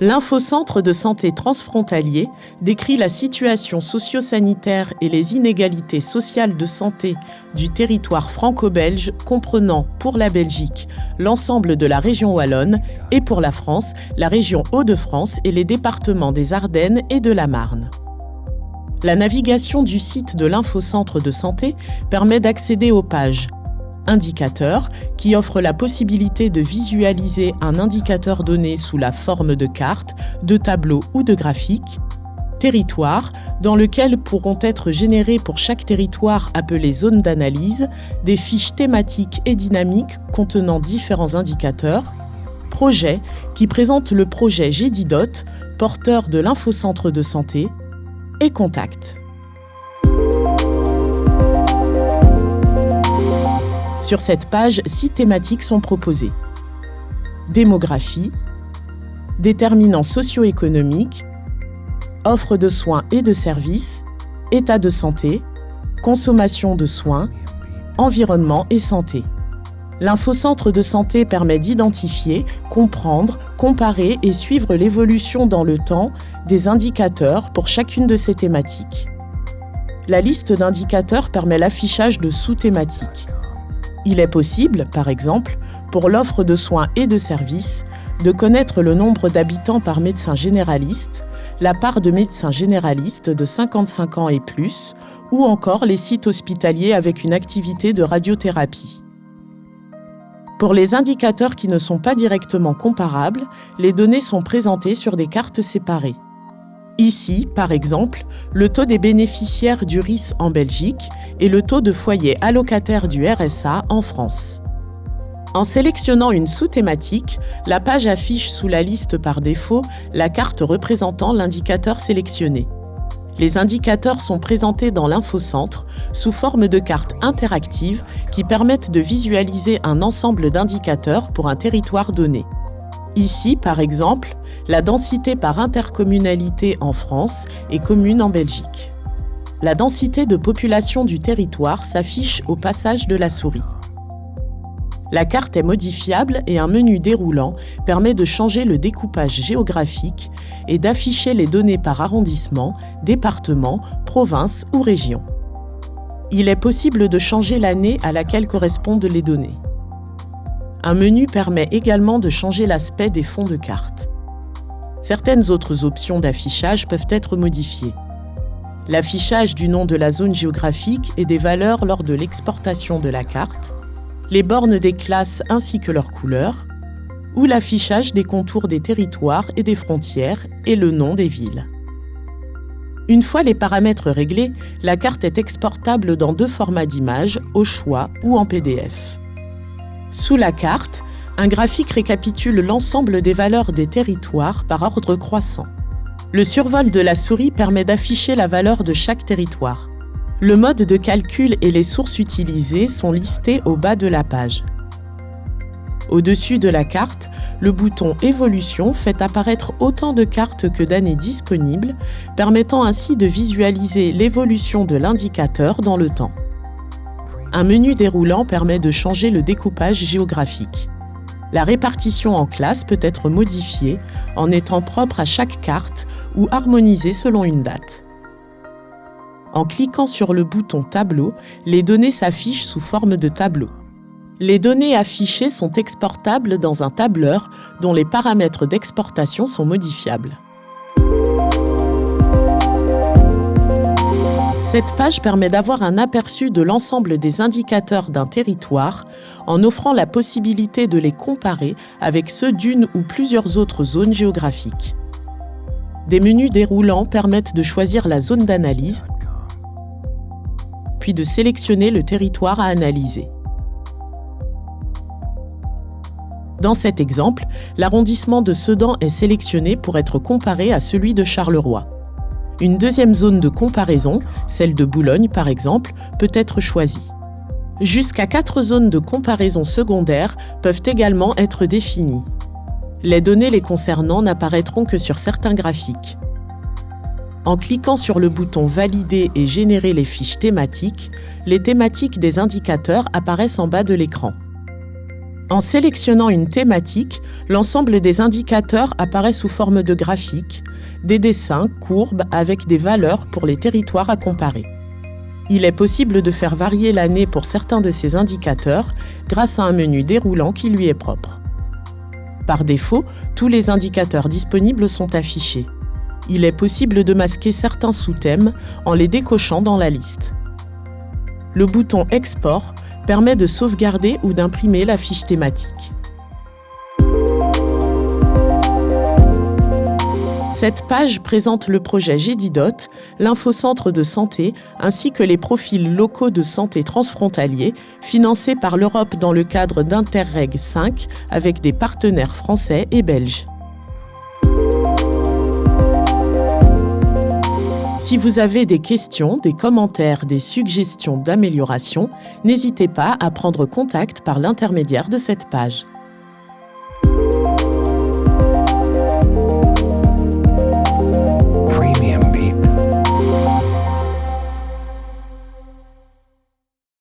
L'infocentre de santé transfrontalier décrit la situation socio-sanitaire et les inégalités sociales de santé du territoire franco-belge comprenant pour la Belgique l'ensemble de la région wallonne et pour la France la région Hauts-de-France et les départements des Ardennes et de la Marne. La navigation du site de l'infocentre de santé permet d'accéder aux pages Indicateurs, qui offre la possibilité de visualiser un indicateur donné sous la forme de cartes, de tableaux ou de graphiques. Territoire, dans lequel pourront être générés pour chaque territoire appelé zone d'analyse, des fiches thématiques et dynamiques contenant différents indicateurs. Projet, qui présente le projet GEDIDOT, porteur de l'infocentre de santé. Et Contact. Sur cette page, 6 thématiques sont proposées. Démographie, déterminants socio-économiques, offre de soins et de services, état de santé, consommation de soins, environnement et santé. L'infocentre de santé permet d'identifier, comprendre, comparer et suivre l'évolution dans le temps des indicateurs pour chacune de ces thématiques. La liste d'indicateurs permet l'affichage de sous-thématiques. Il est possible, par exemple, pour l'offre de soins et de services, de connaître le nombre d'habitants par médecin généraliste, la part de médecins généralistes de 55 ans et plus, ou encore les sites hospitaliers avec une activité de radiothérapie. Pour les indicateurs qui ne sont pas directement comparables, les données sont présentées sur des cartes séparées. Ici, par exemple, le taux des bénéficiaires du RIS en Belgique et le taux de foyers allocataires du RSA en France. En sélectionnant une sous-thématique, la page affiche sous la liste par défaut la carte représentant l'indicateur sélectionné. Les indicateurs sont présentés dans l'infocentre sous forme de cartes interactives qui permettent de visualiser un ensemble d'indicateurs pour un territoire donné. Ici, par exemple, la densité par intercommunalité en France et commune en Belgique. La densité de population du territoire s'affiche au passage de la souris. La carte est modifiable et un menu déroulant permet de changer le découpage géographique et d'afficher les données par arrondissement, département, province ou région. Il est possible de changer l'année à laquelle correspondent les données. Un menu permet également de changer l'aspect des fonds de carte. Certaines autres options d'affichage peuvent être modifiées. L'affichage du nom de la zone géographique et des valeurs lors de l'exportation de la carte, les bornes des classes ainsi que leurs couleurs, ou l'affichage des contours des territoires et des frontières et le nom des villes. Une fois les paramètres réglés, la carte est exportable dans 2 formats d'images, au choix ou en PDF. Sous la carte, un graphique récapitule l'ensemble des valeurs des territoires par ordre croissant. Le survol de la souris permet d'afficher la valeur de chaque territoire. Le mode de calcul et les sources utilisées sont listés au bas de la page. Au-dessus de la carte, le bouton « Évolution » fait apparaître autant de cartes que d'années disponibles, permettant ainsi de visualiser l'évolution de l'indicateur dans le temps. Un menu déroulant permet de changer le découpage géographique. La répartition en classes peut être modifiée en étant propre à chaque carte ou harmonisée selon une date. En cliquant sur le bouton « Tableau », les données s'affichent sous forme de tableau. Les données affichées sont exportables dans un tableur dont les paramètres d'exportation sont modifiables. Cette page permet d'avoir un aperçu de l'ensemble des indicateurs d'un territoire en offrant la possibilité de les comparer avec ceux d'une ou plusieurs autres zones géographiques. Des menus déroulants permettent de choisir la zone d'analyse, puis de sélectionner le territoire à analyser. Dans cet exemple, l'arrondissement de Sedan est sélectionné pour être comparé à celui de Charleroi. Une deuxième zone de comparaison, celle de Boulogne par exemple, peut être choisie. Jusqu'à 4 zones de comparaison secondaires peuvent également être définies. Les données les concernant n'apparaîtront que sur certains graphiques. En cliquant sur le bouton « Valider » et « Générer les fiches thématiques », les thématiques des indicateurs apparaissent en bas de l'écran. En sélectionnant une thématique, l'ensemble des indicateurs apparaît sous forme de graphiques, des dessins, courbes avec des valeurs pour les territoires à comparer. Il est possible de faire varier l'année pour certains de ces indicateurs grâce à un menu déroulant qui lui est propre. Par défaut, tous les indicateurs disponibles sont affichés. Il est possible de masquer certains sous-thèmes en les décochant dans la liste. Le bouton Export permet de sauvegarder ou d'imprimer la fiche thématique. Cette page présente le projet GEDIDOT, l'infocentre de santé, ainsi que les profils locaux de santé transfrontaliers financés par l'Europe dans le cadre d'Interreg 5 avec des partenaires français et belges. Si vous avez des questions, des commentaires, des suggestions d'amélioration, n'hésitez pas à prendre contact par l'intermédiaire de cette page.